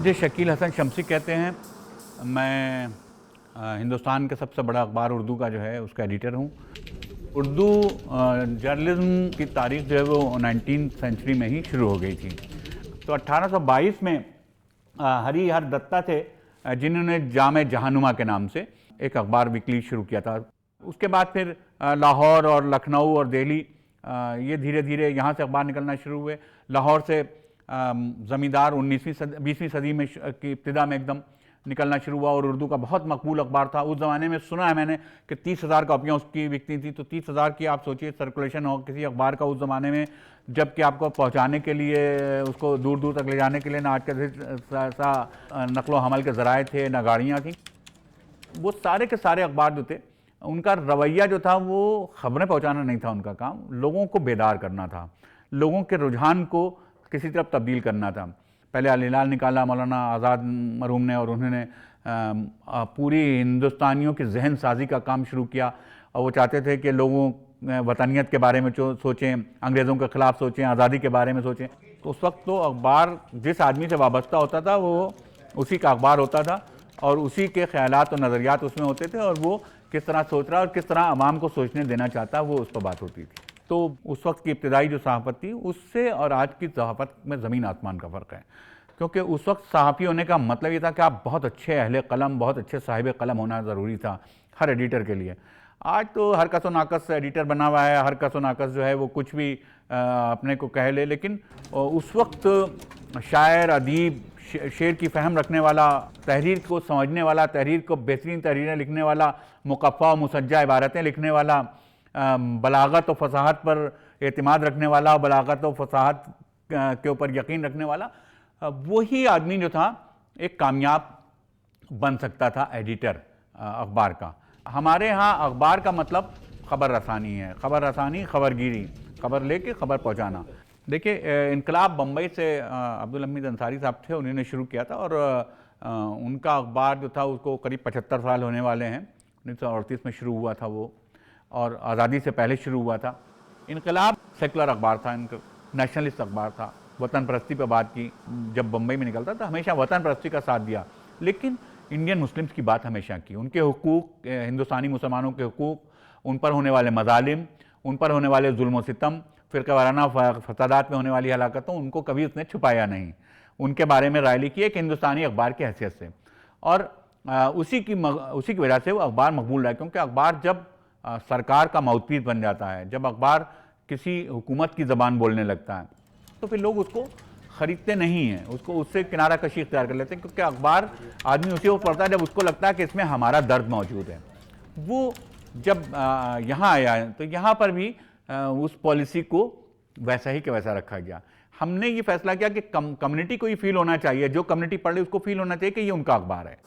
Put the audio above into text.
मुझे शकील हसन शमसी कहते हैं। मैं हिंदुस्तान के सबसे बड़ा अखबार उर्दू का जो है उसका एडिटर हूँ। उर्दू जर्नलिज्म की तारीख जो है वो 19वीं सेंचुरी में ही शुरू हो गई थी। तो 1822 में हरिहर दत्ता थे जिन्होंने जामे जहानुमा के नाम से एक अखबार वीकली शुरू किया था। उसके बाद फिर लाहौर और लखनऊ और दिल्ली ये धीरे धीरे यहाँ से अखबार निकलना शुरू हुए। लाहौर से ज़मींदार 20वीं सदी में की इब्तिदा में एकदम निकलना शुरू हुआ और उर्दू का बहुत मकबूल अखबार था। उस ज़माने में सुना है मैंने कि 30,000 कॉपियाँ उसकी बिकती थी। तो 30,000 की आप सोचिए सर्कुलेशन हो किसी अखबार का उस ज़माने में, जबकि आपको पहुँचाने के लिए उसको दूर दूर तक ले जाने के लिए ना आज के नकलो हमल के ज़राए थे, ना गाड़ियाँ थी। वो सारे के सारे अखबार जो थे उनका रवैया जो था वो खबरें पहुँचाना नहीं था, उनका काम लोगों को बेदार करना था, लोगों के रुझान को किसी तरफ तब्दील करना था। पहले अल-हिलाल निकाला मौलाना आज़ाद मरहूम ने और उन्होंने पूरी हिंदुस्तानियों की जहन साजी का काम शुरू किया। और वो चाहते थे कि लोगों वतनियत के बारे में सोचें, अंग्रेज़ों के ख़िलाफ़ सोचें, आज़ादी के बारे में सोचें। तो उस वक्त तो अखबार जिस आदमी से वाबस्ता होता था वो उसी का अखबार होता था और उसी के ख़यालात और नज़रियात उसमें होते थे और वो किस तरह सोच रहा और किस तरह आवाम को सोचने देना चाहता वो उस पर बात होती थी। तो उस वक्त की इब्तिदाई जो सहाफ़त थी उससे और आज की सहाफ़त में ज़मीन आसमान का फ़र्क है। क्योंकि उस वक्त सहाफ़ी होने का मतलब ये था कि आप बहुत अच्छे अहले कलम, बहुत अच्छे साहिब कलम होना ज़रूरी था हर एडिटर के लिए। आज तो हर कस व नाकस एडिटर बना हुआ है, हर कस व नाकस जो है वो कुछ भी अपने को कह ले। लेकिन उस वक्त शायर, अदीब, शेर की फ़हम रखने वाला, तहरीर को समझने वाला, तहरीर को बेहतरीन तहरीरें लिखने वाला, मुकफ़्फ़ा व मुसज्जा इबारतें लिखने वाला, बलागत और फसाहत पर एतमाद रखने वाला, बलागत और फसाहत के ऊपर यकीन रखने वाला, वही आदमी जो था एक कामयाब बन सकता था एडिटर अखबार का। हमारे यहाँ अखबार का मतलब ख़बर रसानी है, ख़बर रसानी, ख़बरगिरी, ख़बर लेके ख़बर पहुँचाना। देखिए इनकलाब बम्बई से अब्दुल हमीद अंसारी साहब थे, उन्होंने शुरू किया था और उनका अखबार जो था उसको करीब 75 साल होने वाले हैं। 1938 में शुरू हुआ था वो और आज़ादी से पहले शुरू हुआ था। इनकलाब सेकुलर अखबार था, इनका नेशनलिस्ट अखबार था, वतन परस्ती पर बात की। जब बम्बई में निकलता था हमेशा वतन परस्ती का साथ दिया, लेकिन इंडियन मुस्लिम्स की बात हमेशा की, उनके हुकूक, हिंदुस्तानी मुसलमानों के हुकूक, उन पर होने वाले मजालिम, उन पर होने वाले जुल्म सितम, फ़िरक़ावाराना फसादात में होने वाली हलाकतों, उनको कभी उसने छुपाया नहीं। उनके बारे में राय लिखी एक हिंदुस्तानी अखबार की हैसियत से और उसी की वजह से वो अखबार मकबूल रहा। क्योंकि अखबार जब सरकार का माउथपीस बन जाता है, जब अखबार किसी हुकूमत की ज़बान बोलने लगता है, तो फिर लोग उसको ख़रीदते नहीं हैं, उसको उससे किनारा कशी इख्तियार कर लेते हैं। क्योंकि अखबार आदमी उसी को पढ़ता है जब उसको लगता है कि इसमें हमारा दर्द मौजूद है। वो जब यहाँ आया है तो यहाँ पर भी उस पॉलिसी को वैसा ही कि वैसा रखा गया। हमने ये फैसला किया कि कम्युनिटी को ये फील होना चाहिए, जो कम्युनिटी पढ़ ले उसको फील होना चाहिए कि ये उनका अखबार है।